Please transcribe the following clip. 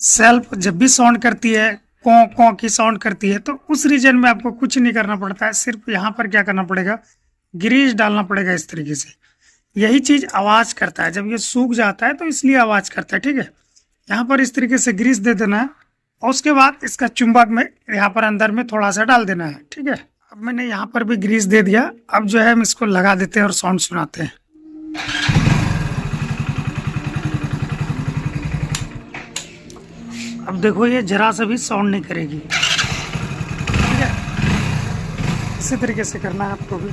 Self जब भी sound करती है, कौ कौ की साउंड करती है, तो उस रीजन में आपको कुछ नहीं करना पड़ता है, सिर्फ यहाँ पर क्या करना पड़ेगा, ग्रीस डालना पड़ेगा इस तरीके से। यही चीज आवाज करता है, जब ये सूख जाता है तो इसलिए आवाज करता है, ठीक है। यहाँ पर इस तरीके से ग्रीस दे देना है और उसके बाद इसका चुंबक में यहाँ पर अंदर में थोड़ा सा डाल देना है, ठीक है। अब मैंने यहाँ पर भी ग्रीस दे दिया। अब जो है हम इसको लगा देते हैं और साउंड सुनाते हैं। अब देखो ये जरा सा भी साउंड नहीं करेगी, ठीक है। इसी तरीके से करना है आपको भी।